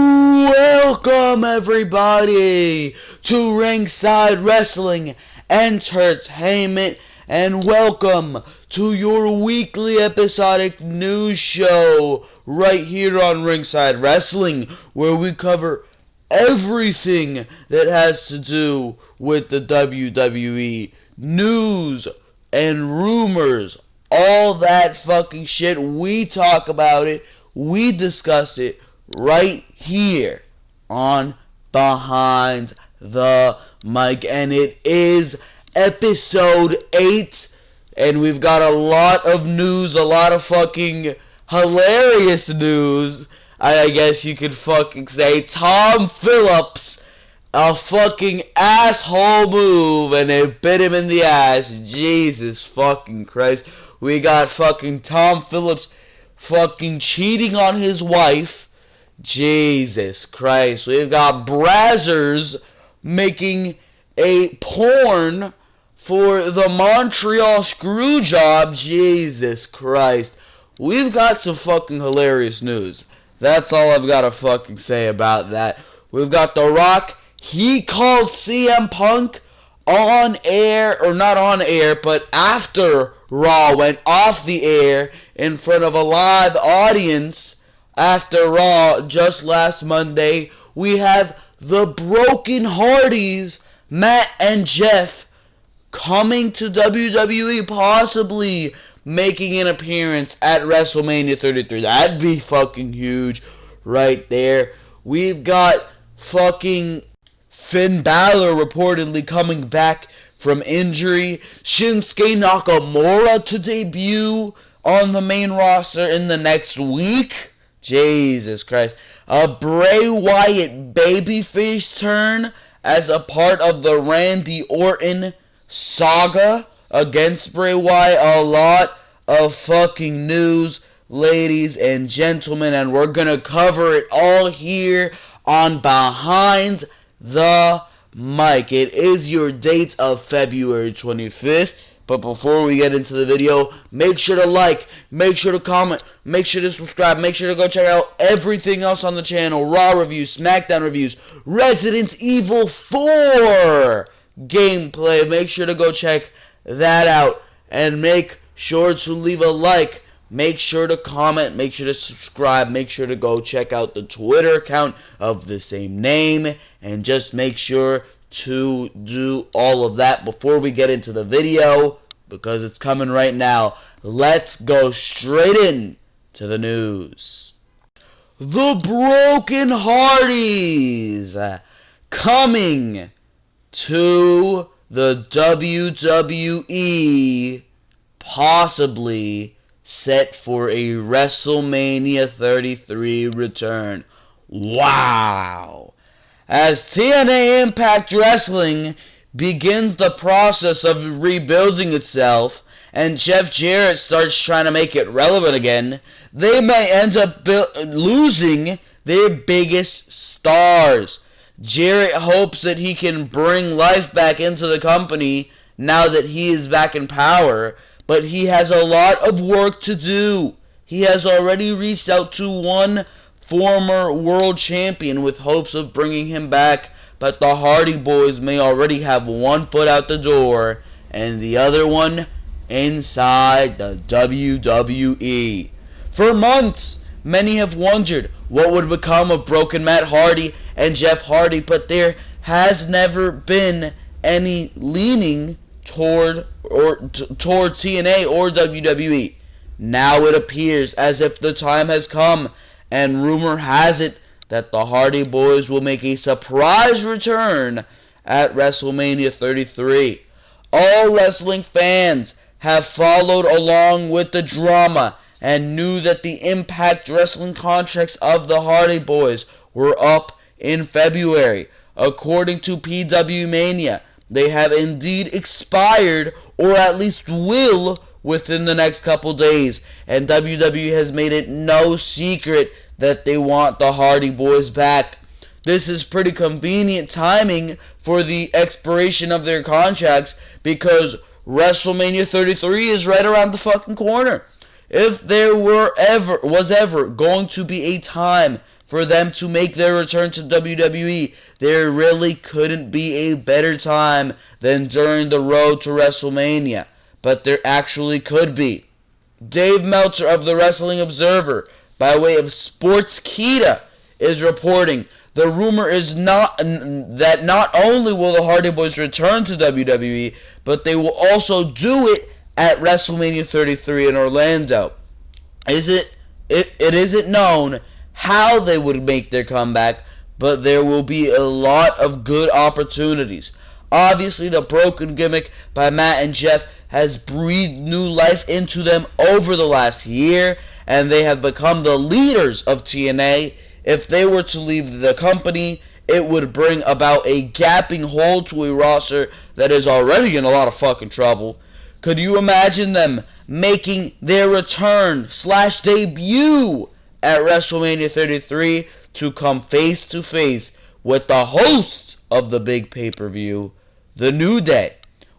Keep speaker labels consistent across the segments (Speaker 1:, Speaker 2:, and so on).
Speaker 1: Welcome everybody to Ringside Wrestling Entertainment, and welcome to your weekly episodic news show right here on Ringside Wrestling, where we cover everything that has to do with the WWE, news and rumors, all that fucking shit. We talk about it, we discuss it right here on Behind the Mic, and it is episode 8, and we've got a lot of news, a lot of fucking hilarious news, I guess you could fucking say. Tom Phillips, a fucking asshole move, and it bit him in the ass. Jesus fucking Christ. We got fucking Tom Phillips fucking cheating on his wife. Jesus Christ. We've got Brazzers making a porn for the Montreal Screwjob. Jesus Christ. We've got some fucking hilarious news. That's all I've got to fucking say about that. We've got The Rock. He called CM Punk on air, or not on air, but after Raw went off the air in front of a live audience after Raw just last Monday. We have the Broken Hardys, Matt and Jeff, coming to WWE, possibly making an appearance at WrestleMania 33. That'd be fucking huge right there. We've got fucking Finn Balor reportedly coming back from injury. Shinsuke Nakamura to debut on the main roster in the next week. Jesus Christ. A Bray Wyatt babyface turn as a part of the Randy Orton saga against Bray Wyatt. A lot of fucking news, ladies and gentlemen, and we're gonna cover it all here on Behind the Mic. It is your date of February 25th. But before we get into the video, make sure to like, make sure to comment, make sure to subscribe, make sure to go check out everything else on the channel. Raw reviews, Smackdown reviews, Resident Evil 4 gameplay. Make sure to go check that out. And make sure to leave a like, make sure to comment, make sure to subscribe, make sure to go check out the Twitter account of the same name. And just make sure to do all of that before we get into the video, because it's coming right now. Let's go straight in to the news. The Broken Hardys coming to the WWE, possibly set for a WrestleMania 33 return. Wow. As TNA Impact Wrestling begins the process of rebuilding itself, and Jeff Jarrett starts trying to make it relevant again, they may end up losing their biggest stars. Jarrett hopes that he can bring life back into the company now that he is back in power, but he has a lot of work to do. He has already reached out to one former world champion with hopes of bringing him back, but the Hardy Boys may already have one foot out the door and the other one inside the WWE. For months, many have wondered what would become of Broken Matt Hardy and Jeff Hardy, but there has never been any leaning toward TNA or WWE. Now it appears as if the time has come, and rumor has it that the Hardy Boys will make a surprise return at WrestleMania 33. All wrestling fans have followed along with the drama and knew that the Impact Wrestling contracts of the Hardy Boys were up in February. According to PW Mania, they have indeed expired, or at least will within the next couple days, and WWE has made it no secret that they want the Hardy Boys back. This is pretty convenient timing for the expiration of their contracts, because WrestleMania 33 is right around the fucking corner. If there was ever going to be a time for them to make their return to WWE. There really couldn't be a better time than during the road to WrestleMania. But there actually could be. Dave Meltzer of the Wrestling Observer, by way of Sportskeeda, is reporting the rumor is that not only will the Hardy Boys return to WWE, but they will also do it at WrestleMania 33 in Orlando. It isn't known how they would make their comeback, but there will be a lot of good opportunities. Obviously, the broken gimmick by Matt and Jeff has breathed new life into them over the last year, and they have become the leaders of TNA. If they were to leave the company, it would bring about a gaping hole to a roster that is already in a lot of fucking trouble. Could you imagine them making their return/debut at WrestleMania 33 to come face to face with the hosts of the big pay-per-view, The New Day?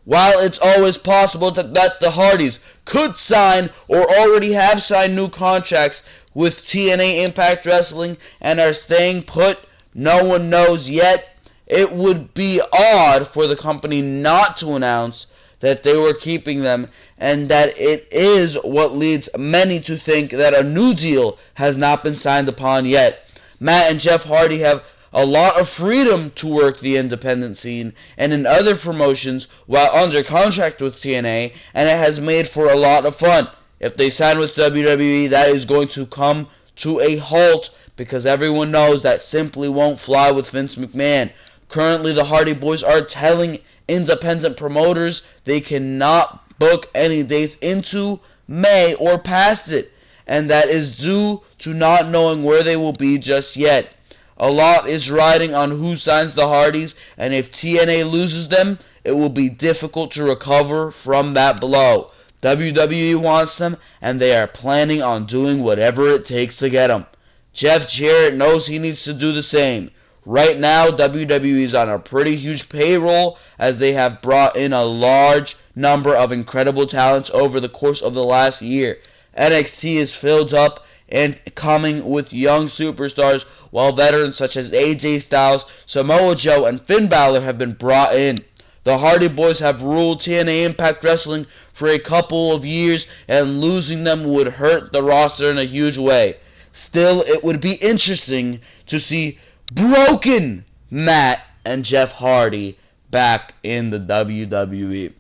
Speaker 1: While it's always possible that the Hardys could sign or already have signed new contracts with TNA Impact Wrestling and are staying put, no one knows yet. It would be odd for the company not to announce that they were keeping them, and that it is what leads many to think that a new deal has not been signed upon yet. Matt and Jeff Hardy have a lot of freedom to work the independent scene and in other promotions while under contract with TNA, and it has made for a lot of fun. If they sign with WWE, that is going to come to a halt because everyone knows that simply won't fly with Vince McMahon. Currently, the Hardy Boys are telling independent promoters they cannot book any dates into May or past it, and that is due to not knowing where they will be just yet. A lot is riding on who signs the Hardys, and if TNA loses them, it will be difficult to recover from that blow. WWE wants them, and they are planning on doing whatever it takes to get them. Jeff Jarrett knows he needs to do the same. Right now, WWE is on a pretty huge payroll as they have brought in a large number of incredible talents over the course of the last year. NXT is filled up and coming with young superstars, while veterans such as AJ Styles, Samoa Joe, and Finn Balor have been brought in. The Hardy Boys have ruled TNA Impact Wrestling for a couple of years, and losing them would hurt the roster in a huge way. Still, it would be interesting to see broken Matt and Jeff Hardy back in the WWE.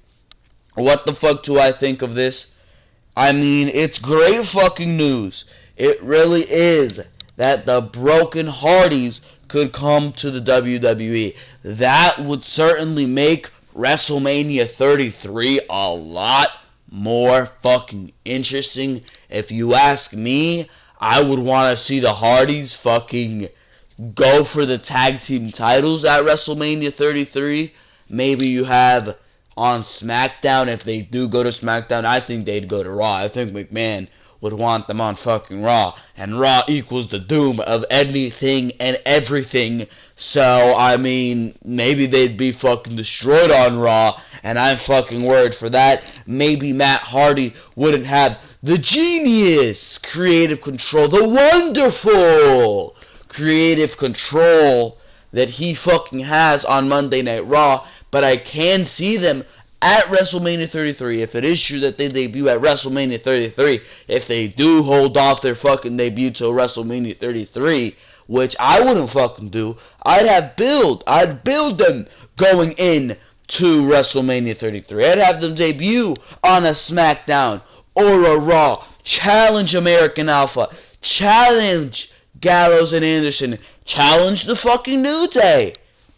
Speaker 1: What the fuck do I think of this? I mean, it's great fucking news. It really is that the broken Hardys could come to the WWE. That would certainly make WrestleMania 33 a lot more fucking interesting. If you ask me, I would want to see the Hardys fucking go for the tag team titles at WrestleMania 33. Maybe you have on SmackDown, if they do go to SmackDown, I think they'd go to Raw. I think McMahon would want them on fucking Raw, and Raw equals the doom of anything and everything. So, I mean, maybe they'd be fucking destroyed on Raw, and I'm fucking worried for that. Maybe Matt Hardy wouldn't have the genius creative control, the wonderful creative control that he fucking has on Monday Night Raw, but I can see them at WrestleMania 33, if it is true that they debut at WrestleMania 33, if they do hold off their fucking debut till WrestleMania 33, which I wouldn't fucking do, I'd build them going in to WrestleMania 33. I'd have them debut on a SmackDown or a Raw, challenge American Alpha, challenge Gallows and Anderson, challenge the fucking New Day.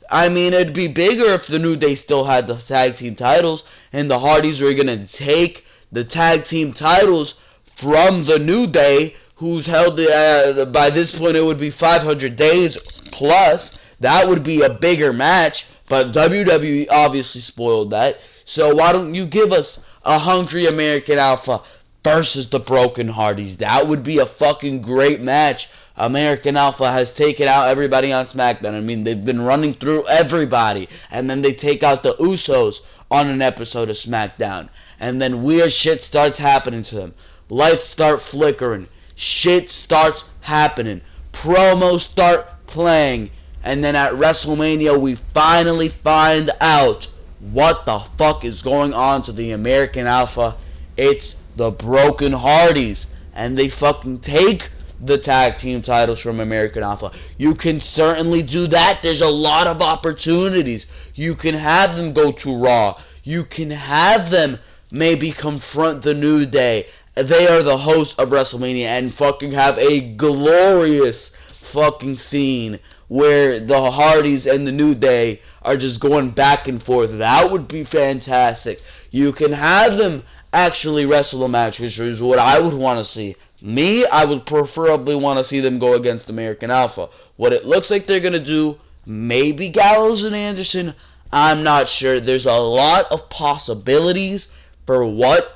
Speaker 1: I mean, it'd be bigger if the New Day still had the tag team titles, and the Hardys were going to take the tag team titles from the New Day, who's held, by this point it would be 500 days plus. That would be a bigger match, but WWE obviously spoiled that. So why don't you give us a Hungry American Alpha versus the Broken Hardys? That would be a fucking great match. American Alpha has taken out everybody on SmackDown. I mean, they've been running through everybody. And then they take out the Usos on an episode of SmackDown. And then weird shit starts happening to them. Lights start flickering. Shit starts happening. promos start playing, and then at WrestleMania we finally find out what the fuck is going on to the American Alpha. It's the Broken Hardys, and they fucking take the tag team titles from American Alpha. You can certainly do that. There's a lot of opportunities. You can have them go to Raw. You can have them maybe confront the New Day. They are the hosts of WrestleMania, and fucking have a glorious fucking scene where the Hardys and the New Day are just going back and forth. That would be fantastic. You can have them actually wrestle a match, which is what I would want to see. Me, I would preferably want to see them go against American Alpha. What it looks like they're going to do, maybe Gallows and Anderson, I'm not sure. There's a lot of possibilities for what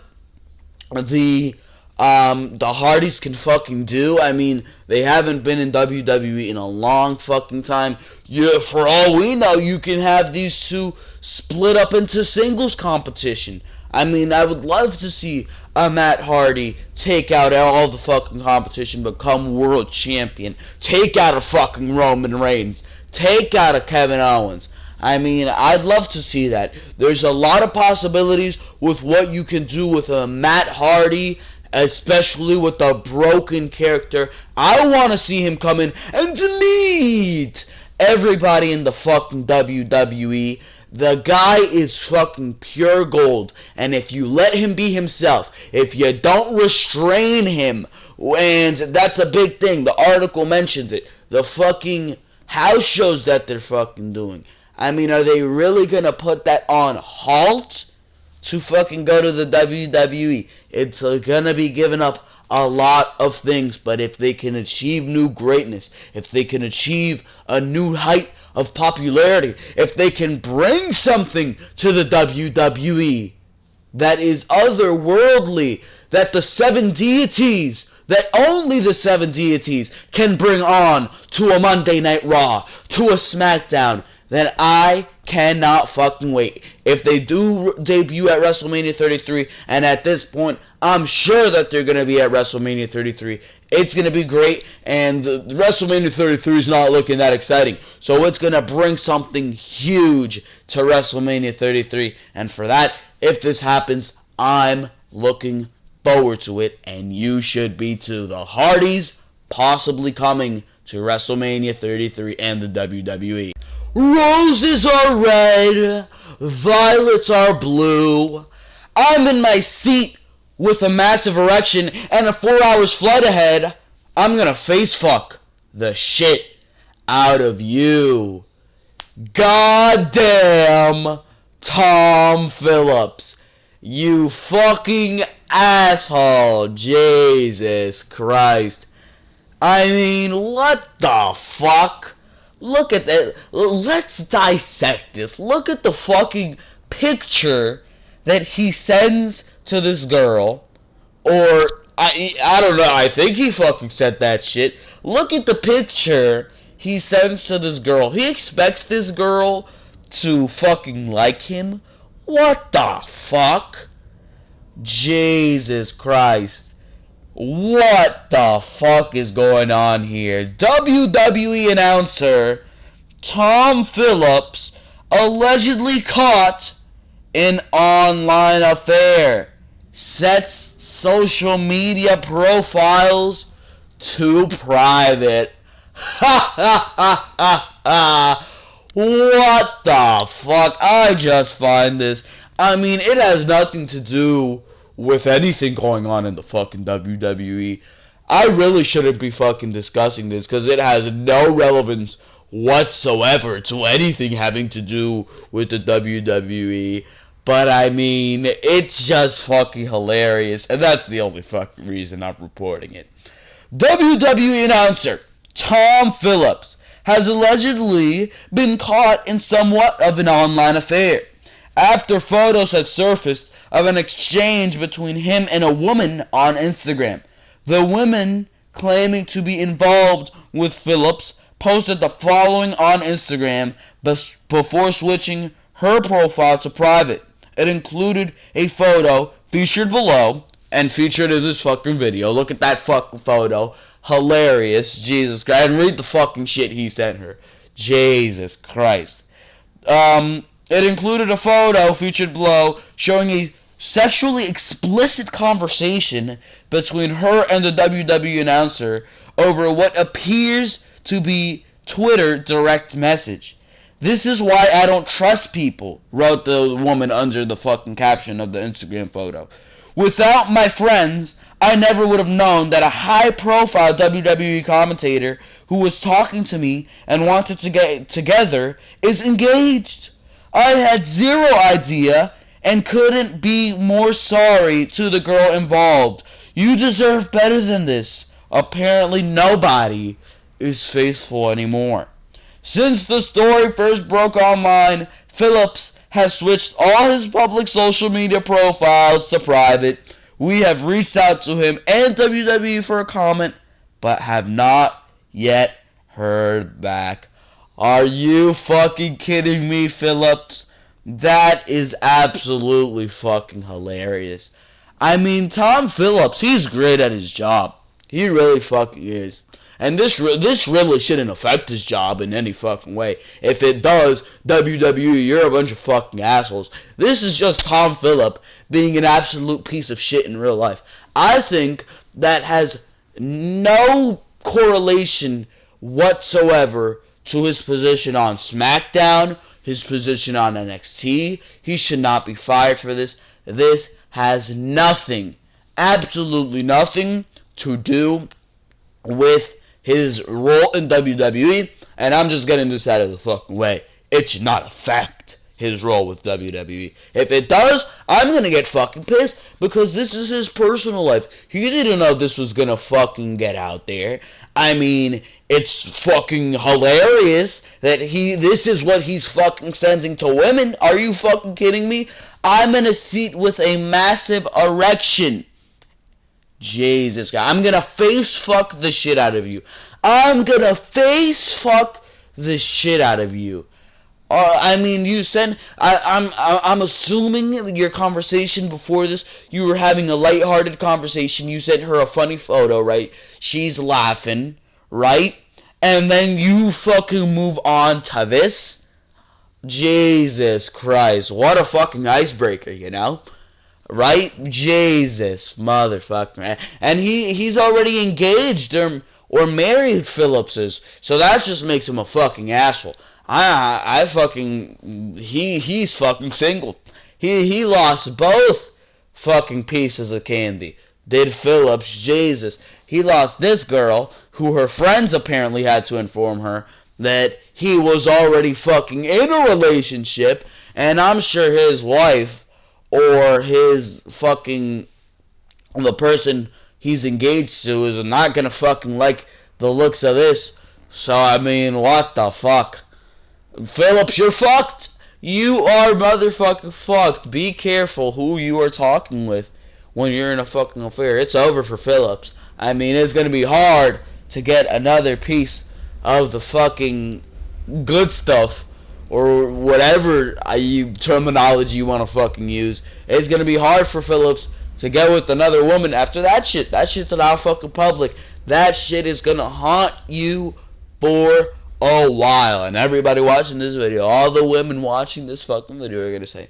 Speaker 1: the Hardys can fucking do. I mean, they haven't been in WWE in a long fucking time. Yeah, for all we know, you can have these two split up into singles competition. I mean, I would love to see a Matt Hardy take out all the fucking competition, become world champion, take out a fucking Roman Reigns, take out a Kevin Owens. I mean, I'd love to see that. There's a lot of possibilities with what you can do with a Matt Hardy, especially with the broken character. I want to see him come in and delete everybody in the fucking WWE. The guy is fucking pure gold, and if you let him be himself, if you don't restrain him, and that's a big thing, the article mentions it, the fucking house shows that they're fucking doing. I mean, are they really gonna put that on halt to fucking go to the WWE? It's gonna be giving up a lot of things, but if they can achieve new greatness, if they can achieve a new height of popularity, if they can bring something to the WWE that is otherworldly, that the seven deities, that only the seven deities can bring on to a Monday Night Raw, to a Smackdown, then I cannot fucking wait. If they do debut at WrestleMania 33, and at this point, I'm sure that they're going to be at WrestleMania 33, it's going to be great, and WrestleMania 33 is not looking that exciting. So it's going to bring something huge to WrestleMania 33, and for that, if this happens, I'm looking forward to it, and you should be too. The Hardys possibly coming to WrestleMania 33 and the WWE. Roses are red, violets are blue. I'm in my seat with a massive erection and a 4 hours flight ahead. I'm gonna face fuck the shit out of you. Goddamn Tom Phillips. You fucking asshole. Jesus Christ. I mean, what the fuck? Look at that. Let's dissect this. Look at the fucking picture that he sends to this girl. Or, I don't know. I think he fucking said that shit. Look at the picture he sends to this girl. He expects this girl to fucking like him? What the fuck? Jesus Christ. What the fuck is going on here? WWE announcer Tom Phillips allegedly caught in online affair. Sets social media profiles to private. Ha ha ha ha ha. What the fuck? I just find this. I mean, it has nothing to do with anything going on in the fucking WWE. I really shouldn't be fucking discussing this because it has no relevance whatsoever to anything having to do with the WWE. But I mean, it's just fucking hilarious, and that's the only fucking reason I'm reporting it. WWE announcer Tom Phillips has allegedly been caught in somewhat of an online affair after photos had surfaced of an exchange between him and a woman on Instagram. The woman, claiming to be involved with Phillips, posted the following on Instagram before switching her profile to private. It included a photo featured below and featured in this fucking video. Look at that fucking photo. hilarious. Jesus Christ. And read the fucking shit he sent her. Jesus Christ. It included a photo featured below showing a sexually explicit conversation between her and the WWE announcer over what appears to be Twitter direct message. "This is why I don't trust people," wrote the woman under the fucking caption of the Instagram photo. "Without my friends, I never would have known that a high-profile WWE commentator who was talking to me and wanted to get together is engaged. I had zero idea and couldn't be more sorry to the girl involved. You deserve better than this. Apparently nobody is faithful anymore." Since the story first broke online, Phillips has switched all his public social media profiles to private. We have reached out to him and WWE for a comment, but have not yet heard back. Are you fucking kidding me, Phillips? That is absolutely fucking hilarious. I mean, Tom Phillips, he's great at his job. He really fucking is. And this really shouldn't affect his job in any fucking way. If it does, WWE, you're a bunch of fucking assholes. This is just Tom Phillips being an absolute piece of shit in real life. I think that has no correlation whatsoever to his position on Smackdown, his position on NXT. He should not be fired for this. This has nothing, absolutely nothing to do with his role in WWE, and I'm just getting this out of the fucking way. It should not affect his role with WWE. If it does, I'm gonna get fucking pissed, because this is his personal life. He didn't know this was gonna fucking get out there. I mean, it's fucking hilarious that this is what he's fucking sending to women. Are you fucking kidding me? I'm in a seat with a massive erection. Jesus God, I'm gonna face fuck the shit out of you. I'm gonna face fuck the shit out of you. I mean, you said I'm assuming your conversation before this, you were having a lighthearted conversation. You sent her a funny photo, right? She's laughing, right? And then you fucking move on to this. Jesus Christ, what a fucking icebreaker, you know? Right? Jesus, motherfucker, man. And he's already engaged or married, Phillips is. So that just makes him a fucking asshole. He's fucking single. He lost both fucking pieces of candy. Did Phillips, Jesus. He lost this girl, who her friends apparently had to inform her that he was already fucking in a relationship, and I'm sure his wife, or his fucking, the person he's engaged to, is not gonna fucking like the looks of this. So, I mean, what the fuck? Phillips, you're fucked. You are motherfucking fucked. Be careful who you are talking with when you're in a fucking affair. It's over for Phillips. I mean, it's gonna be hard to get another piece of the fucking good stuff, or whatever terminology you want to fucking use. It's going to be hard for Phillips to get with another woman after that shit. That shit's now fucking public. That shit is going to haunt you for a while. And everybody watching this video, all the women watching this fucking video are going to say,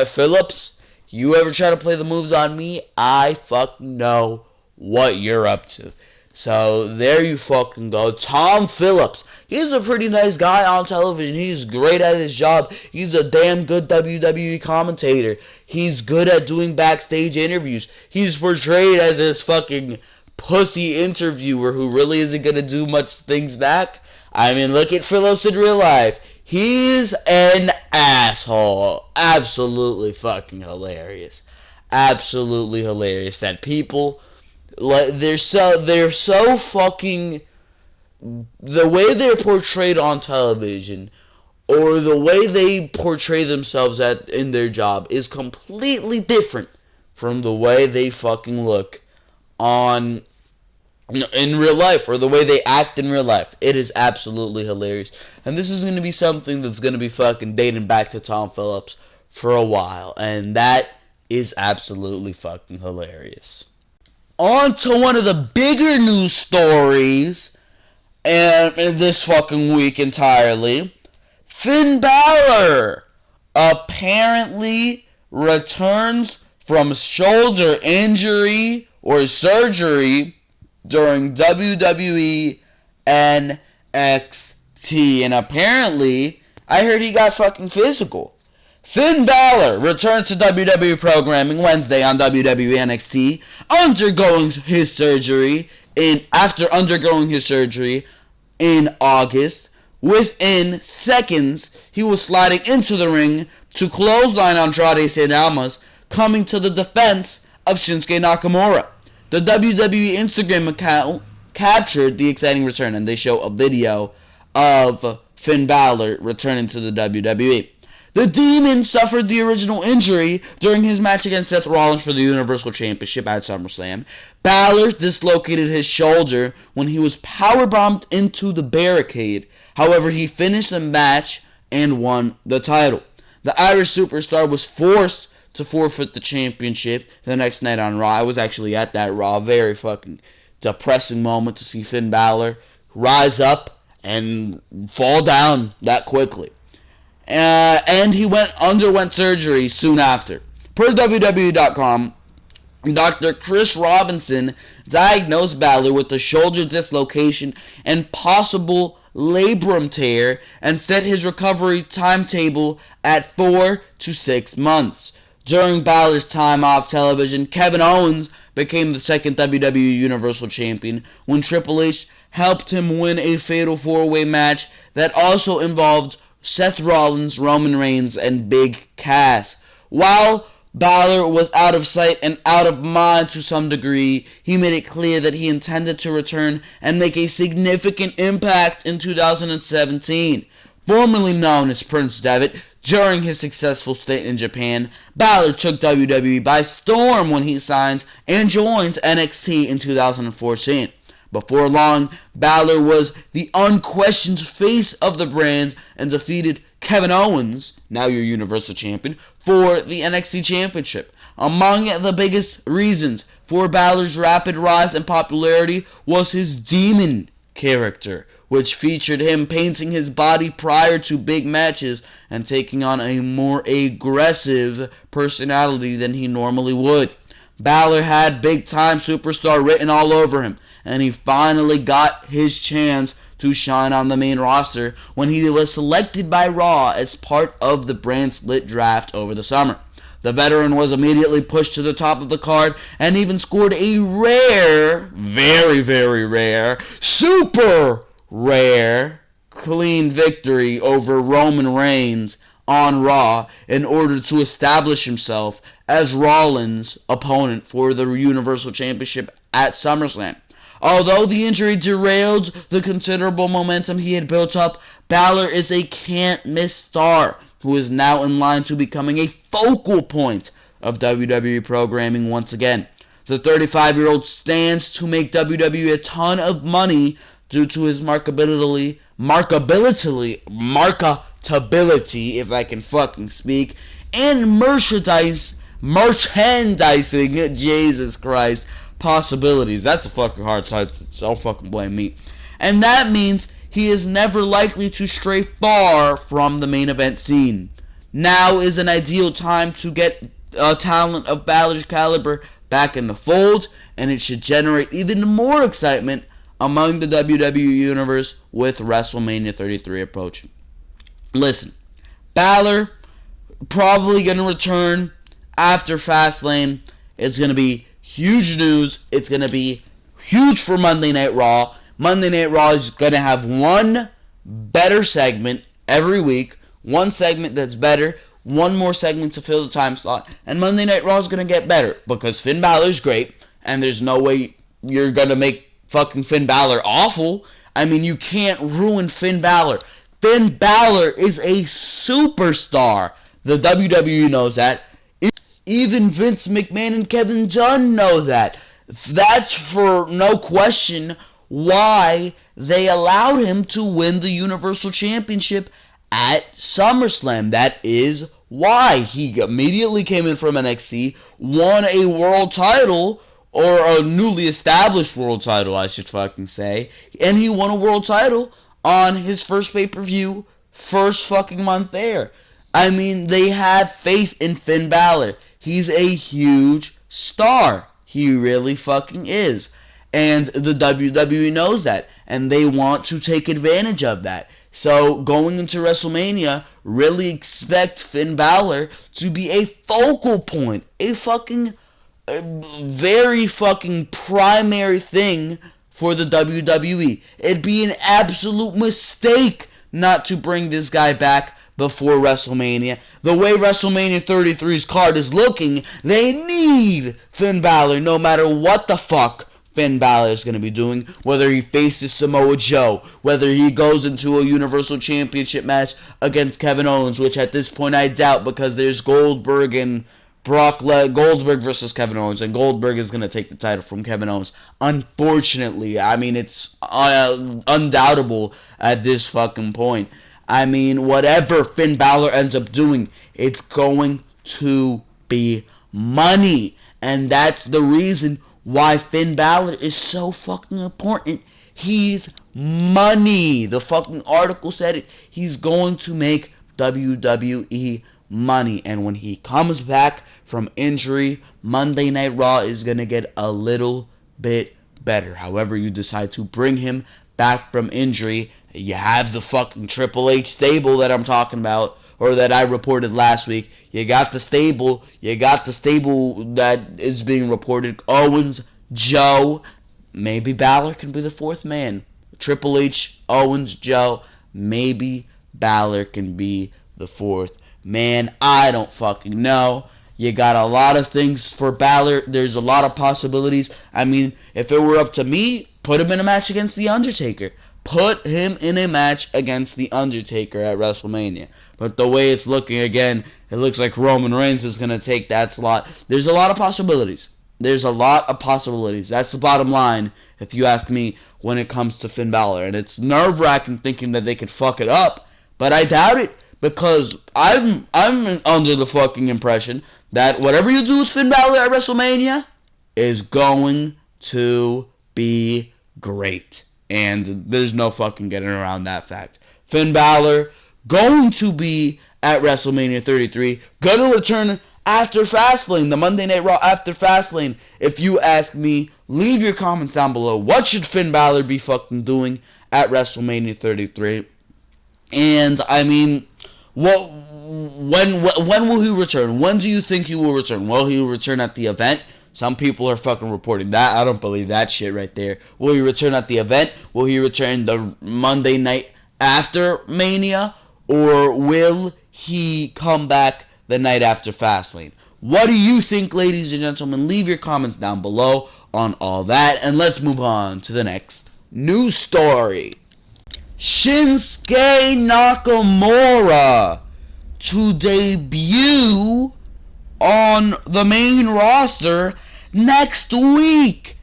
Speaker 1: Phillips, you ever try to play the moves on me? I fucking know what you're up to. So, there you fucking go. Tom Phillips. He's a pretty nice guy on television. He's great at his job. He's a damn good WWE commentator. He's good at doing backstage interviews. He's portrayed as this fucking pussy interviewer who really isn't going to do much things back. I mean, look at Phillips in real life. He's an asshole. Absolutely fucking hilarious. Absolutely hilarious that people... They're so fucking, the way they're portrayed on television, or the way they portray themselves in their job, is completely different from the way they fucking look in real life, or the way they act in real life. It is absolutely hilarious. And this is going to be something that's going to be fucking dating back to Tom Phillips for a while. And that is absolutely fucking hilarious. on to one of the bigger news stories in this fucking week entirely. Finn Balor apparently returns from shoulder injury or surgery during WWE NXT. And apparently, I heard he got fucking physical. Finn Balor returned to WWE programming Wednesday on WWE NXT, after undergoing his surgery in August. Within seconds, he was sliding into the ring to clothesline Andrade Cien Almas, coming to the defense of Shinsuke Nakamura. The WWE Instagram account captured the exciting return, and they show a video of Finn Balor returning to the WWE. The Demon suffered the original injury during his match against Seth Rollins for the Universal Championship at SummerSlam. Balor dislocated his shoulder when he was powerbombed into the barricade. However, he finished the match and won the title. The Irish superstar was forced to forfeit the championship the next night on Raw. I was actually at that Raw. Very fucking depressing moment to see Finn Balor rise up and fall down that quickly. And he underwent surgery soon after. Per WWE.com, Dr. Chris Robinson diagnosed Balor with a shoulder dislocation and possible labrum tear and set his recovery timetable at 4 to 6 months. During Balor's time off television, Kevin Owens became the second WWE Universal Champion when Triple H helped him win a fatal 4-way match that also involved Seth Rollins, Roman Reigns, and Big Cass. While Balor was out of sight and out of mind to some degree, he made it clear that he intended to return and make a significant impact in 2017. Formerly known as Prince Devitt, during his successful stint in Japan, Balor took WWE by storm when he signs and joins NXT in 2014. Before long, Balor was the unquestioned face of the brand and defeated Kevin Owens, now your Universal Champion, for the NXT Championship. Among the biggest reasons for Balor's rapid rise in popularity was his Demon character, which featured him painting his body prior to big matches and taking on a more aggressive personality than he normally would. Balor had big-time superstar written all over him, and he finally got his chance to shine on the main roster when he was selected by Raw as part of the brand split draft over the summer. The veteran was immediately pushed to the top of the card and even scored a rare, very, very rare, super rare, clean victory over Roman Reigns on Raw in order to establish himself as Rollins' opponent for the Universal Championship at SummerSlam. Although the injury derailed the considerable momentum he had built up, Balor is a can't-miss star who is now in line to becoming a focal point of WWE programming once again. The 35-year-old stands to make WWE a ton of money due to his marketability, if I can fucking speak, and merchandising, Jesus Christ, possibilities. That's a fucking hard sentence. Don't fucking blame me. And that means he is never likely to stray far from the main event scene. Now is an ideal time to get a talent of Balor's caliber back in the fold, and it should generate even more excitement among the WWE Universe with WrestleMania 33 approaching. Listen, Balor probably going to return after Fastlane. It's going to be huge news. It's going to be huge for Monday Night Raw. Monday Night Raw is going to have one better segment every week. One segment that's better. One more segment to fill the time slot. And Monday Night Raw is going to get better because Finn Balor's great. And there's no way you're going to make fucking Finn Balor awful. I mean, you can't ruin Finn Balor. Finn Balor is a superstar. The WWE knows that. Even Vince McMahon and Kevin Dunn know that. That's for no question why they allowed him to win the Universal Championship at SummerSlam. That is why he immediately came in from NXT, won a world title or a newly established world title, I should fucking say. And he won a world title on his first pay-per-view, first fucking month there. I mean, they have faith in Finn Balor. He's a huge star. He really fucking is. And the WWE knows that. And they want to take advantage of that. So, going into WrestleMania, really expect Finn Balor to be a focal point. A fucking very fucking primary thing for the WWE. It'd be an absolute mistake not to bring this guy back before WrestleMania. The way WrestleMania 33's card is looking, they need Finn Balor no matter what the fuck Finn Balor is going to be doing. Whether he faces Samoa Joe, whether he goes into a Universal Championship match against Kevin Owens, which at this point I doubt because there's Goldberg and Goldberg versus Kevin Owens, and Goldberg is going to take the title from Kevin Owens. Unfortunately, I mean, it's undoubtable at this fucking point. I mean, whatever Finn Balor ends up doing, it's going to be money. And that's the reason why Finn Balor is so fucking important. He's money. The fucking article said it. He's going to make WWE money. And when he comes back from injury, Monday Night Raw is going to get a little bit better. However you decide to bring him back from injury, you have the fucking Triple H stable that I'm talking about, or that I reported last week. You got the stable that is being reported. Owens, Joe, maybe Balor can be the fourth man. Triple H, Owens, Joe, maybe Balor can be the fourth man. I don't fucking know. You got a lot of things for Balor. There's a lot of possibilities. I mean, if it were up to me, put him in a match against The Undertaker. Put him in a match against The Undertaker at WrestleMania. But the way it's looking, again, it looks like Roman Reigns is going to take that slot. There's a lot of possibilities. That's the bottom line, if you ask me, when it comes to Finn Balor. And it's nerve-wracking thinking that they could fuck it up. But I doubt it, because I'm under the fucking impression that whatever you do with Finn Balor at WrestleMania is going to be great. And there's no fucking getting around that fact. Finn Balor going to be at WrestleMania 33. Going to return after Fastlane, the Monday Night Raw after Fastlane. If you ask me, leave your comments down below. What should Finn Balor be fucking doing at WrestleMania 33? And, I mean, when will he return? When do you think he will return? Will he return at the event? Some people are fucking reporting that. I don't believe that shit right there. Will he return at the event? Will he return the Monday night after Mania? Or will he come back the night after Fastlane? What do you think, ladies and gentlemen? Leave your comments down below on all that. And let's move on to the next news story. Shinsuke Nakamura to debut on the main roster next week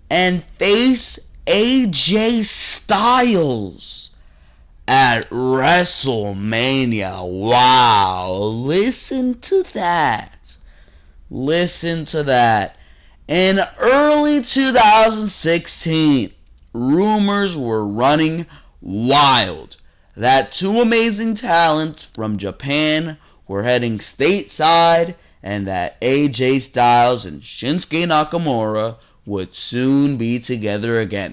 Speaker 1: and face AJ Styles at WrestleMania. Wow, listen to that. In early 2016, rumors were running wild that two amazing talents from Japan were heading stateside, and that AJ Styles and Shinsuke Nakamura would soon be together again.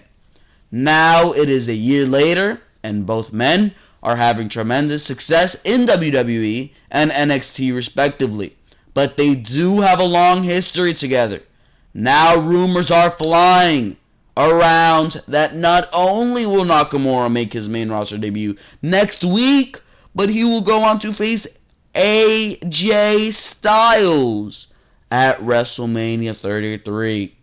Speaker 1: Now it is a year later, and both men are having tremendous success in WWE and NXT respectively. But they do have a long history together. Now rumors are flying around that not only will Nakamura make his main roster debut next week, but he will go on to face AJ Styles at WrestleMania 33.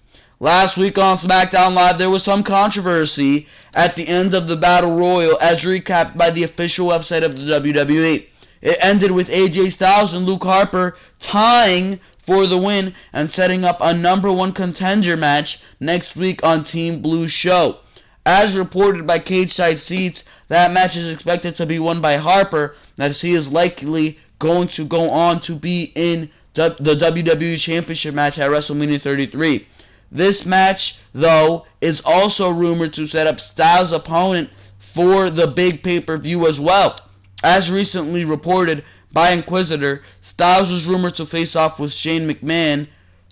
Speaker 1: Last week on Smackdown Live, there was some controversy at the end of the Battle Royal, as recapped by the official website of the WWE. It ended with AJ Styles and Luke Harper tying for the win and setting up a number one contender match next week on Team Blue's show. As reported by Cage-Side Seats, that match is expected to be won by Harper, as he is likely going to go on to be in the WWE Championship match at WrestleMania 33. This match, though, is also rumored to set up Styles' opponent for the big pay-per-view as well. As recently reported by Inquisitor, Styles was rumored to face off with Shane McMahon,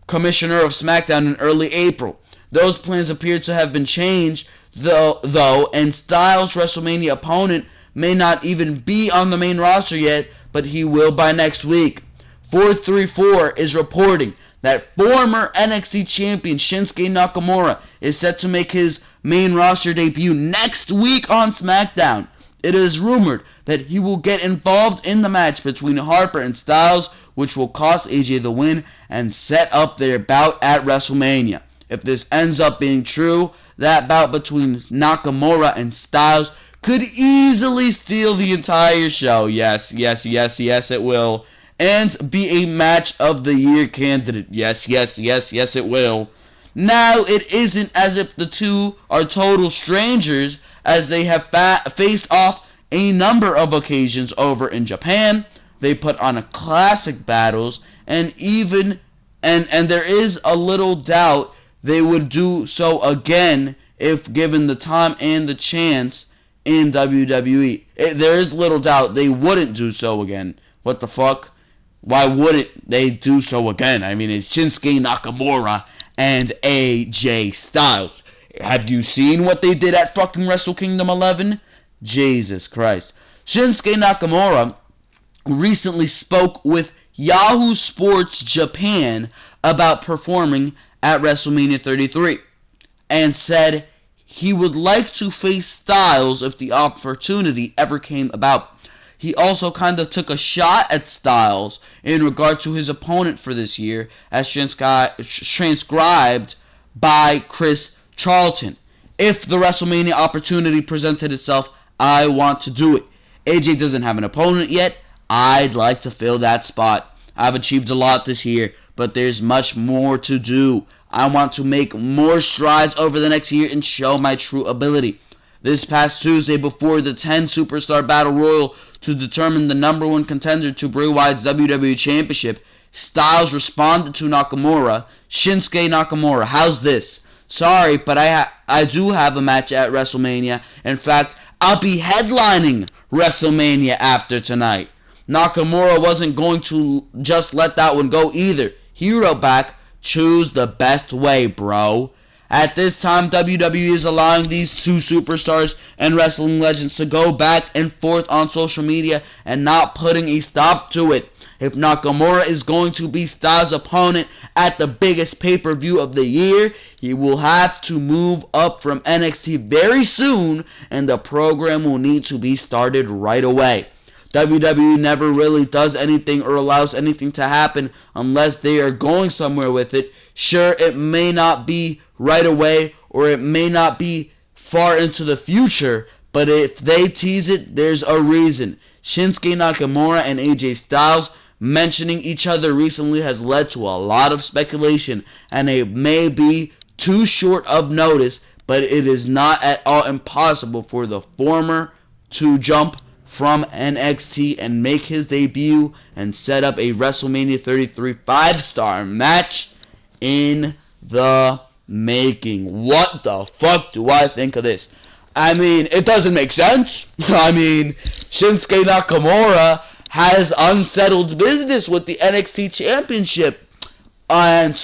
Speaker 1: commissioner of Smackdown, in early April. Those plans appear to have been changed, though, and Styles' WrestleMania opponent may not even be on the main roster yet, but he will by next week. 434 is reporting that former NXT champion Shinsuke Nakamura is set to make his main roster debut next week on SmackDown. It is rumored that he will get involved in the match between Harper and Styles, which will cost AJ the win and set up their bout at WrestleMania. If this ends up being true, that bout between Nakamura and Styles could easily steal the entire show. Yes, it will. And be a match of the year candidate. Yes, it will. Now, it isn't as if the two are total strangers, as they have faced off a number of occasions over in Japan. They put on a classic battles, and there is a little doubt they would do so again if given the time and the chance in WWE. There is little doubt they wouldn't do so again. What the fuck? Why wouldn't they do so again? I mean, it's Shinsuke Nakamura and AJ Styles. Have you seen what they did at fucking Wrestle Kingdom 11? Jesus Christ. Shinsuke Nakamura recently spoke with Yahoo Sports Japan about performing at WrestleMania 33 and said he would like to face Styles if the opportunity ever came about. He also kind of took a shot at Styles in regard to his opponent for this year, as transcribed by Chris Charlton. If the WrestleMania opportunity presented itself, I want to do it. AJ doesn't have an opponent yet. I'd like to fill that spot. I've achieved a lot this year, but there's much more to do. I want to make more strides over the next year and show my true ability. This past Tuesday, before the 10 Superstar Battle Royal to determine the number one contender to Bray Wyatt's WWE Championship, Styles responded to Nakamura, "Shinsuke Nakamura, how's this? Sorry, but I do have a match at WrestleMania. In fact, I'll be headlining WrestleMania after tonight." Nakamura wasn't going to just let that one go either. He wrote back, "Choose the best way, bro." At this time, WWE is allowing these two superstars and wrestling legends to go back and forth on social media and not putting a stop to it. If Nakamura is going to be Styles' opponent at the biggest pay-per-view of the year, he will have to move up from NXT very soon, and the program will need to be started right away. WWE never really does anything or allows anything to happen unless they are going somewhere with it. Sure, it may not be right away or it may not be far into the future, but if they tease it, there's a reason. Shinsuke Nakamura and AJ Styles mentioning each other recently has led to a lot of speculation, and it may be too short of notice, but it is not at all impossible for the former to jump from NXT and make his debut and set up a WrestleMania 33 5-star match in the making. What the fuck do I think of this? I mean, it doesn't make sense. I mean, Shinsuke Nakamura has unsettled business with the NXT Championship. And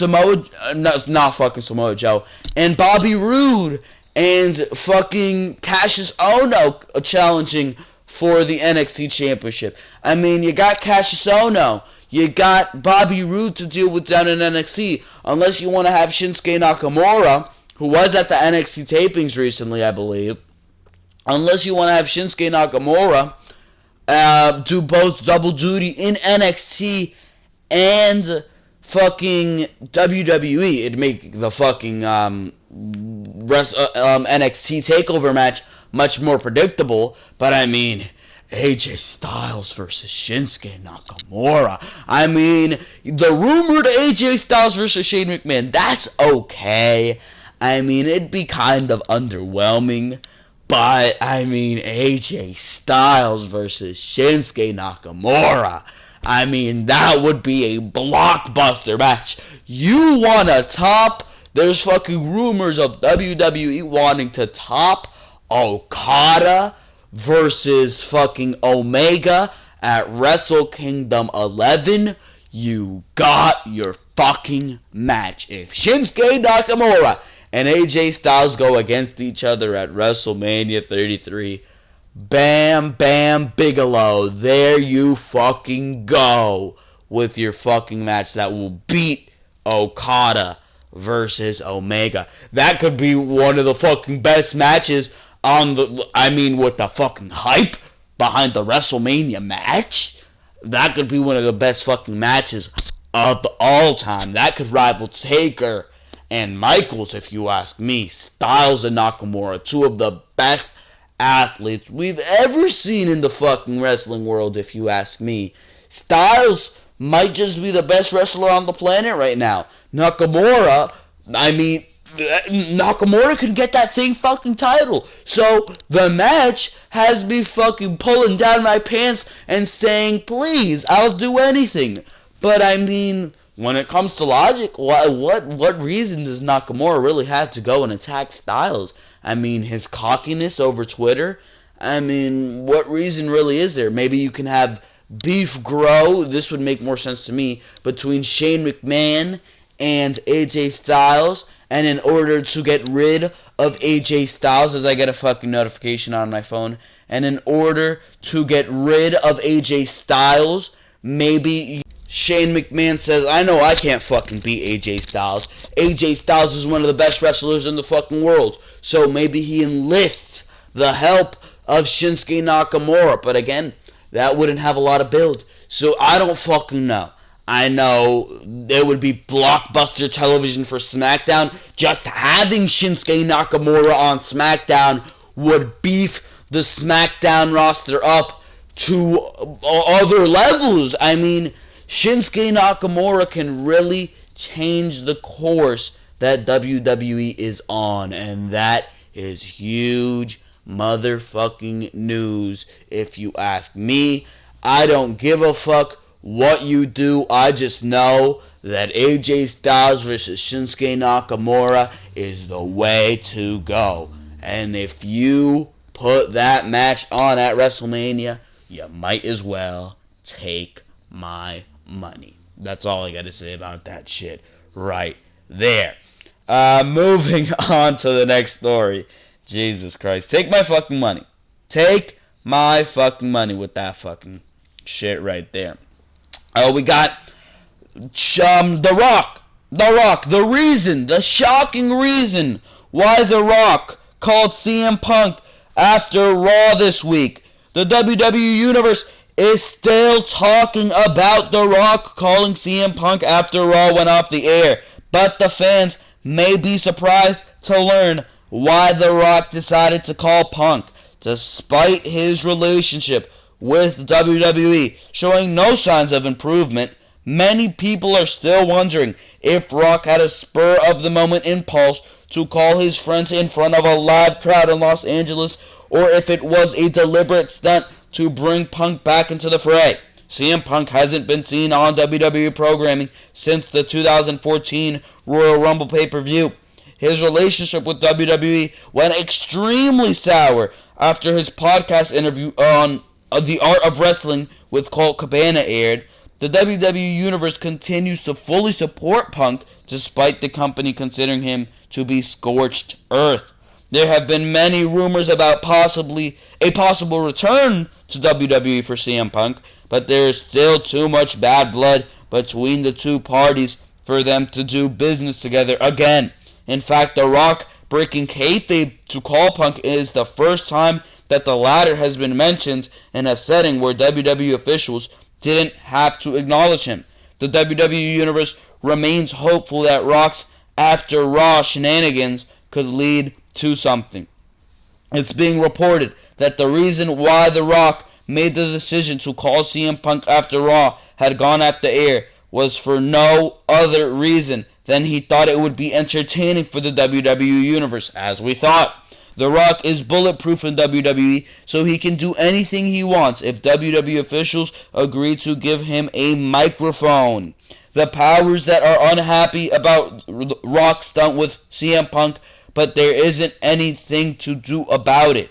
Speaker 1: not fucking Samoa Joe. And Bobby Roode and fucking Cassius Ohno challenging for the NXT Championship. I mean, you got Cassius Ohno. You got Bobby Roode to deal with down in NXT. Unless you want to have Shinsuke Nakamura, who was at the NXT tapings recently, I believe. Unless you want to have Shinsuke Nakamura do both double duty in NXT and fucking WWE. It'd make the fucking NXT TakeOver match much more predictable. But I mean, AJ Styles versus Shinsuke Nakamura. I mean, the rumored AJ Styles versus Shane McMahon, that's okay. I mean, it'd be kind of underwhelming. But, I mean, AJ Styles versus Shinsuke Nakamura. I mean, that would be a blockbuster match. You want to top There's fucking rumors of WWE wanting to top Okada versus fucking Omega at Wrestle Kingdom 11. You got your fucking match. If Shinsuke Nakamura and AJ Styles go against each other at WrestleMania 33, Bam Bam Bigelow, there you fucking go with your fucking match that will beat Okada versus Omega. That could be one of the fucking best matches with the fucking hype behind the WrestleMania match. That could be one of the best fucking matches of all time. That could rival Taker and Michaels, if you ask me. Styles and Nakamura, two of the best athletes we've ever seen in the fucking wrestling world, if you ask me. Styles might just be the best wrestler on the planet right now. Nakamura could get that same fucking title. So the match has me fucking pulling down my pants and saying, please, I'll do anything. But when it comes to logic, what reason does Nakamura really have to go and attack Styles? His cockiness over Twitter. What reason really is there? Maybe you can have beef grow. This would make more sense to me, between Shane McMahon and AJ Styles. And in order to get rid of AJ Styles, as I get a fucking notification on my phone, and in order to get rid of AJ Styles, maybe Shane McMahon says, I know I can't fucking beat AJ Styles. AJ Styles is one of the best wrestlers in the fucking world. So maybe he enlists the help of Shinsuke Nakamura. But again, that wouldn't have a lot of build. So I don't fucking know. I know there would be blockbuster television for SmackDown. Just having Shinsuke Nakamura on SmackDown would beef the SmackDown roster up to other levels. Shinsuke Nakamura can really change the course that WWE is on. And that is huge motherfucking news, if you ask me. I don't give a fuck what you do. I just know that AJ Styles versus Shinsuke Nakamura is the way to go. And if you put that match on at WrestleMania, you might as well take my money. That's all I gotta say about that shit right there. Moving on to the next story. Jesus Christ. Take my fucking money. Take my fucking money with that fucking shit right there. We got The Rock. The shocking reason why The Rock called CM Punk after Raw this week. The WWE Universe is still talking about The Rock calling CM Punk after Raw went off the air. But the fans may be surprised to learn why The Rock decided to call Punk, despite his relationship with WWE showing no signs of improvement. Many people are still wondering if Rock had a spur-of-the-moment impulse to call his friends in front of a live crowd in Los Angeles, or if it was a deliberate stunt to bring Punk back into the fray. CM Punk hasn't been seen on WWE programming since the 2014 Royal Rumble pay-per-view. His relationship with WWE went extremely sour after his podcast interview on The Art of Wrestling with Colt Cabana aired. The WWE Universe continues to fully support Punk, despite the company considering him to be scorched earth. There have been many rumors about a possible return to WWE for CM Punk, but there is still too much bad blood between the two parties for them to do business together again. In fact, The Rock breaking kayfabe to call Punk is the first time that the latter has been mentioned in a setting where WWE officials didn't have to acknowledge him. The WWE Universe remains hopeful that Rock's after Raw shenanigans could lead to something. It's being reported that the reason why The Rock made the decision to call CM Punk after Raw had gone off the air was for no other reason than he thought it would be entertaining for the WWE Universe, as we thought. The Rock is bulletproof in WWE, so he can do anything he wants if WWE officials agree to give him a microphone. the powers that are unhappy about Rock's stunt with CM Punk, but there isn't anything to do about it.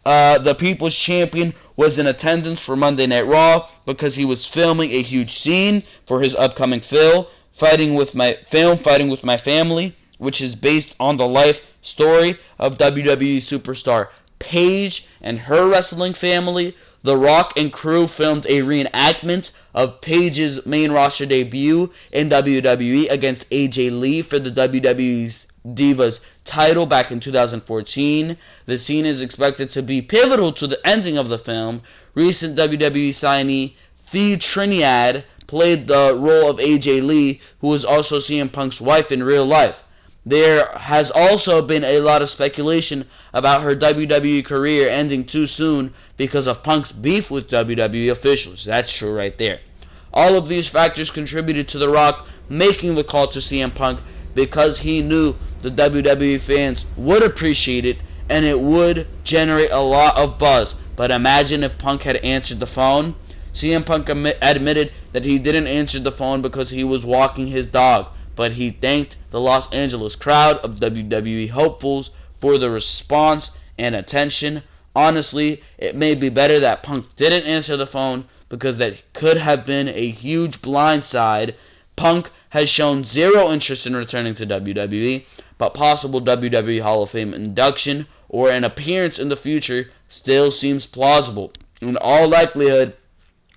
Speaker 1: The People's Champion was in attendance for Monday Night Raw because he was filming a huge scene for his upcoming film, Fighting with My Family, which is based on the life story of WWE superstar Paige and her wrestling family. The Rock and crew filmed a reenactment of Paige's main roster debut in WWE against AJ Lee for the WWE's Divas title back in 2014. The scene is expected to be pivotal to the ending of the film. Recent WWE signee Fee Trinidad played the role of AJ Lee, who is also CM Punk's wife in real life. There has also been a lot of speculation about her WWE career ending too soon because of Punk's beef with WWE officials. That's true right there. All of these factors contributed to The Rock making the call to CM Punk because he knew the WWE fans would appreciate it and it would generate a lot of buzz. But imagine if Punk had answered the phone. CM Punk admitted that he didn't answer the phone because he was walking his dog, but he thanked the Los Angeles crowd of WWE hopefuls for the response and attention. Honestly, it may be better that Punk didn't answer the phone because that could have been a huge blindside. Punk has shown zero interest in returning to WWE, but possible WWE Hall of Fame induction or an appearance in the future still seems plausible. In all likelihood,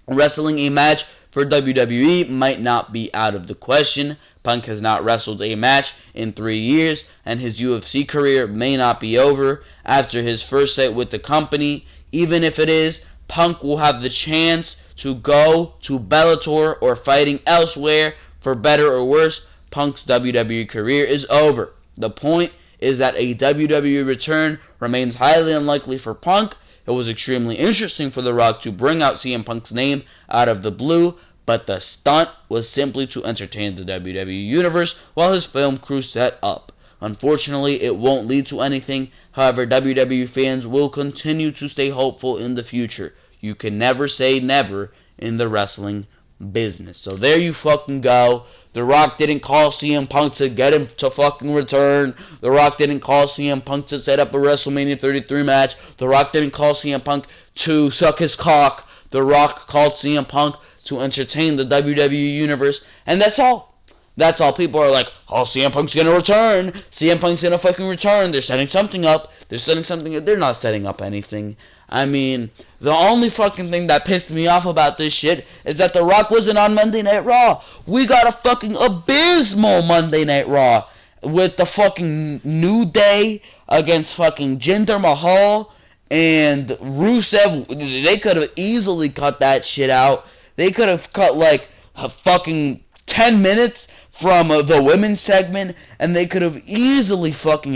Speaker 1: wrestling a match for WWE might not be out of the question. Punk has not wrestled a match in 3 years, and his UFC career may not be over after his first fight with the company. Even if it is, Punk will have the chance to go to Bellator or fighting elsewhere. For better or worse, Punk's WWE career is over. The point is that a WWE return remains highly unlikely for Punk. It was extremely interesting for The Rock to bring out CM Punk's name out of the blue, but the stunt was simply to entertain the WWE Universe while his film crew set up. Unfortunately, it won't lead to anything. However, WWE fans will continue to stay hopeful in the future. You can never say never in the wrestling business. So there you fucking go. The Rock didn't call CM Punk to get him to fucking return. The Rock didn't call CM Punk to set up a WrestleMania 33 match. The Rock didn't call CM Punk to suck his cock. The Rock called CM Punk to entertain the WWE Universe. And that's all. That's all. People are like, oh, CM Punk's going to return. CM Punk's going to fucking return. They're setting something up. They're not setting up anything. I mean, the only fucking thing that pissed me off about this shit is that The Rock wasn't on Monday Night Raw. We got a fucking abysmal Monday Night Raw with the fucking New Day against fucking Jinder Mahal and Rusev. They could have easily cut that shit out. They could have cut like a fucking 10 minutes from the women's segment, and they could have easily fucking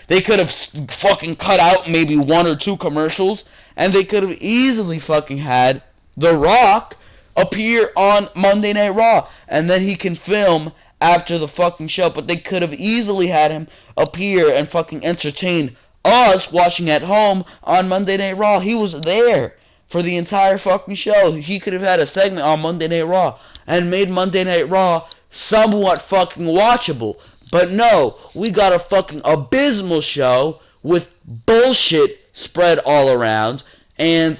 Speaker 1: they could have fucking cut out maybe 1 or 2 commercials, and they could have easily fucking had The Rock appear on Monday Night Raw, and then he can film after the fucking show. But they could have easily had him appear and fucking entertain us watching at home on Monday Night Raw. He was there for the entire fucking show. He could have had a segment on Monday Night Raw and made Monday Night Raw somewhat fucking watchable. But no, we got a fucking abysmal show with bullshit spread all around. And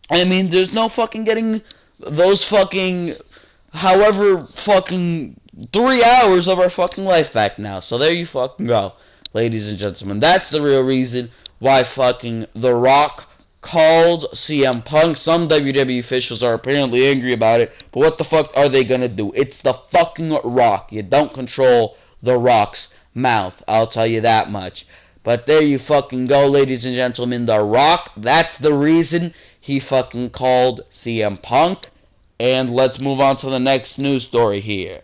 Speaker 1: I mean, there's no fucking getting those fucking however fucking 3 hours of our fucking life back now. So there you fucking go, ladies and gentlemen. That's the real reason why fucking The Rock called CM Punk. Some WWE officials are apparently angry about it, but what the fuck are they gonna do? It's the fucking Rock. You don't control The Rock's mouth, I'll tell you that much. But there you fucking go, ladies and gentlemen. The Rock, that's the reason he fucking called CM Punk. And let's move on to the next news story here.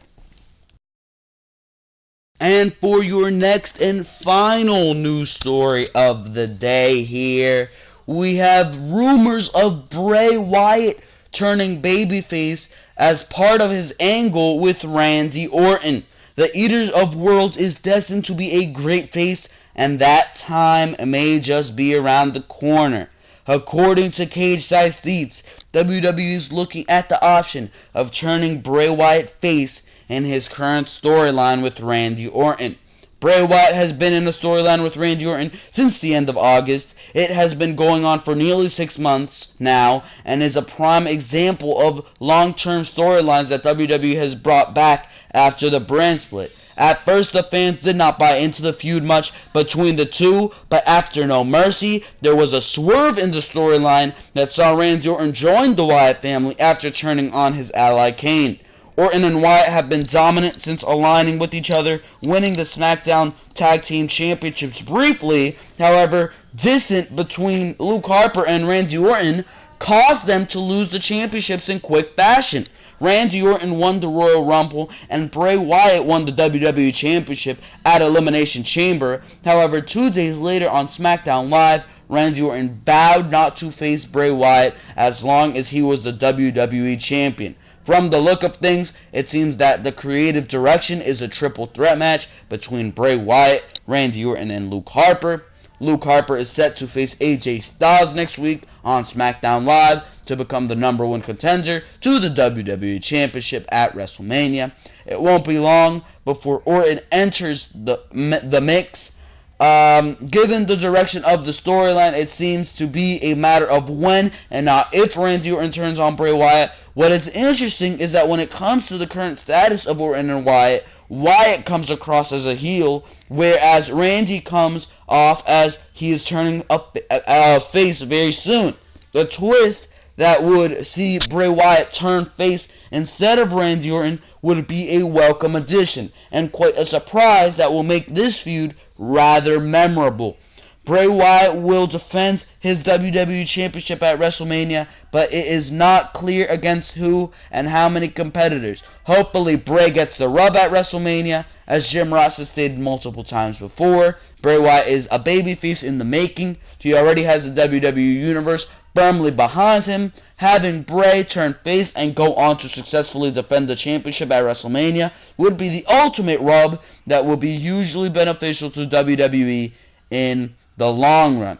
Speaker 1: And for your next and final news story of the day here, we have rumors of Bray Wyatt turning babyface as part of his angle with Randy Orton. The Eaters of Worlds is destined to be a great face, and that time may just be around the corner. According to Cage Side Seats, WWE is looking at the option of turning Bray Wyatt face in his current storyline with Randy Orton. Bray Wyatt has been in a storyline with Randy Orton since the end of August. It has been going on for nearly 6 months now and is a prime example of long-term storylines that WWE has brought back after the brand split. At first, the fans did not buy into the feud much between the two, but after No Mercy, there was a swerve in the storyline that saw Randy Orton join the Wyatt family after turning on his ally Kane. Orton and Wyatt have been dominant since aligning with each other, winning the Smackdown Tag Team Championships briefly. However, dissent between Luke Harper and Randy Orton caused them to lose the championships in quick fashion. Randy Orton won the Royal Rumble, and Bray Wyatt won the WWE Championship at Elimination Chamber. However, 2 days later on SmackDown Live, Randy Orton vowed not to face Bray Wyatt as long as he was the WWE Champion. From the look of things, it seems that the creative direction is a triple threat match between Bray Wyatt, Randy Orton, and Luke Harper. Luke Harper is set to face AJ Styles next week on SmackDown Live to become the number one contender to the WWE Championship at WrestleMania. It won't be long before Orton enters the mix. Given the direction of the storyline, it seems to be a matter of when and not if Randy Orton turns on Bray Wyatt. What is interesting is that when it comes to the current status of Orton and Wyatt, Wyatt comes across as a heel, whereas Randy comes off as he is turning a face very soon. The twist that would see Bray Wyatt turn face instead of Randy Orton would be a welcome addition, and quite a surprise that will make this feud rather memorable. Bray Wyatt will defend his WWE Championship at WrestleMania, but it is not clear against who and how many competitors. Hopefully Bray gets the rub at WrestleMania. As Jim Ross has stated multiple times before, Bray Wyatt is a babyface in the making. He already has the WWE Universe firmly behind him. Having Bray turn face and go on to successfully defend the championship at WrestleMania would be the ultimate rub that would be hugely beneficial to WWE in the long run.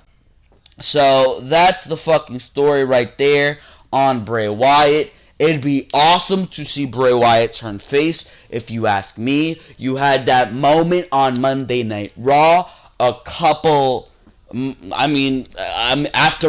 Speaker 1: So that's the fucking story right there on Bray Wyatt. It'd be awesome to see Bray Wyatt turn face, if you ask me. You had that moment on Monday Night Raw, after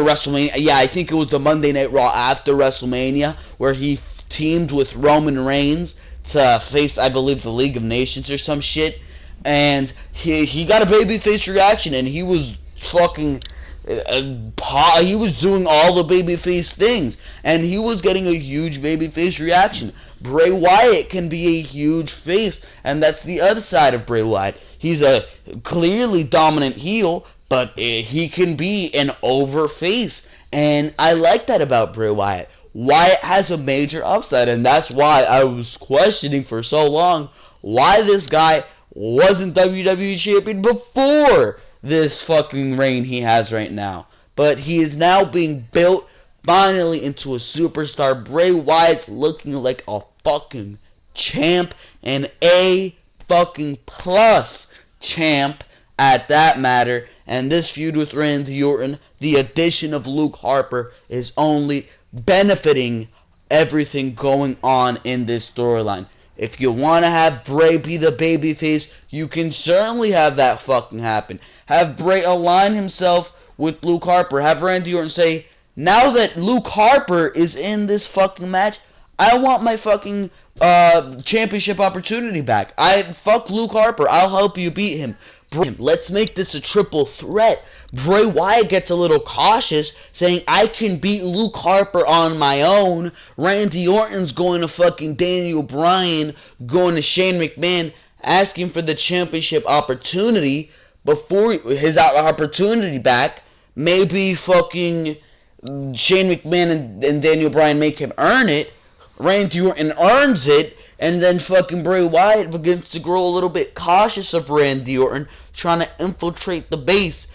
Speaker 1: WrestleMania. Yeah, I think it was the Monday Night Raw after WrestleMania, where he teamed with Roman Reigns to face, I believe, the League of Nations or some shit. And he got a babyface reaction, and he was fucking... he was doing all the babyface things, and he was getting a huge babyface reaction. Bray Wyatt can be a huge face, and that's the other side of Bray Wyatt. He's a clearly dominant heel, but he can be an over face, and I like that about Bray Wyatt. Wyatt has a major upside, and that's why I was questioning for so long why this guy wasn't WWE Champion before this fucking reign he has right now. But he is now being built finally into a superstar. Bray Wyatt's looking like a fucking champ, and a fucking plus champ at that matter. And this feud with Randy Orton, the addition of Luke Harper, is only benefiting everything going on in this storyline. If you want to have Bray be the babyface, you can certainly have that fucking happen. Have Bray align himself with Luke Harper. Have Randy Orton say, now that Luke Harper is in this fucking match, I want my fucking championship opportunity back. Fuck Luke Harper. I'll help you beat him. Let's make this a triple threat. Bray Wyatt gets a little cautious, saying, I can beat Luke Harper on my own. Randy Orton's going to fucking Daniel Bryan, going to Shane McMahon, asking for the championship opportunity before his opportunity back. Maybe fucking Shane McMahon and Daniel Bryan make him earn it. Randy Orton earns it, and then fucking Bray Wyatt begins to grow a little bit cautious of Randy Orton, trying to infiltrate the base,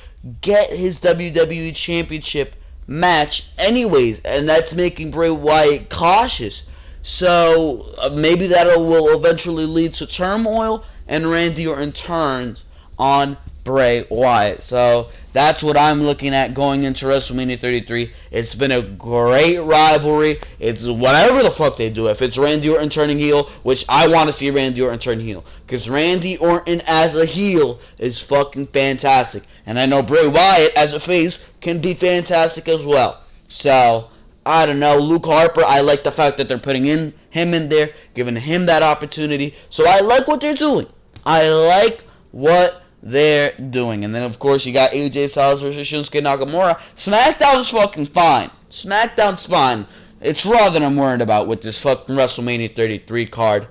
Speaker 1: get his WWE Championship match anyways, and that's making Bray Wyatt cautious. So maybe that will eventually lead to turmoil, and Randy Orton turns on Bray Wyatt. So that's what I'm looking at going into WrestleMania 33. It's been a great rivalry. It's whatever the fuck they do. If it's Randy Orton turning heel, which I want to see Randy Orton turn heel, because Randy Orton as a heel is fucking fantastic. And I know Bray Wyatt as a face can be fantastic as well. So I don't know, Luke Harper, I like the fact that they're putting him in there, giving him that opportunity. So I like what they're doing. I like what they're doing. And then, of course, you got AJ Styles versus Shinsuke Nakamura. SmackDown's fucking fine. SmackDown's fine. It's Raw that I'm worried about with this fucking WrestleMania 33 card.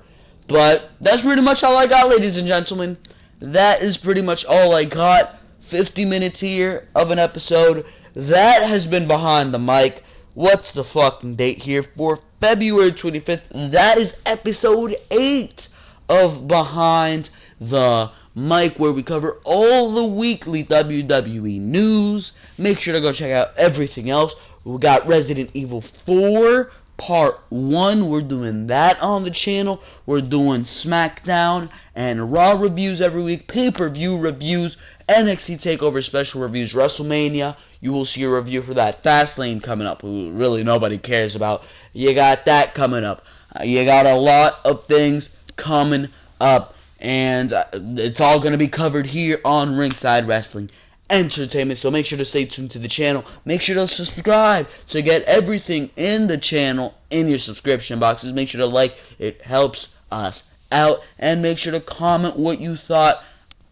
Speaker 1: But that's pretty much all I got, ladies and gentlemen. That is pretty much all I got. 50 minutes here of an episode. That has been Behind the Mic. What's the fucking date here for February 25th? That is episode 8 of Behind the Mic, where we cover all the weekly WWE news. Make sure to go check out everything else. We got Resident Evil 4 Part 1. We're doing that on the channel. We're doing Smackdown and Raw reviews every week. Pay-per-view reviews. NXT TakeOver special reviews. WrestleMania. You will see a review for that. Fastlane coming up, who really nobody cares about. You got that coming up. You got a lot of things coming up. And it's all going to be covered here on Ringside Wrestling Entertainment. So make sure to stay tuned to the channel. Make sure to subscribe to get everything in the channel in your subscription boxes. Make sure to like. It helps us out. And make sure to comment what you thought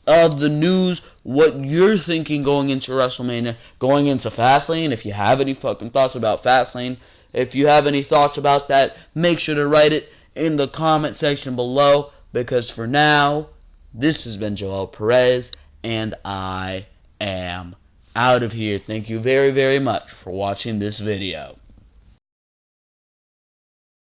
Speaker 1: of the news, what you're thinking going into WrestleMania, going into Fastlane. If you have any fucking thoughts about Fastlane, if you have any thoughts about that, make sure to write it in the comment section below. Because for now, this has been Joel Perez, and I am out of here. Thank you very, very much for watching this video.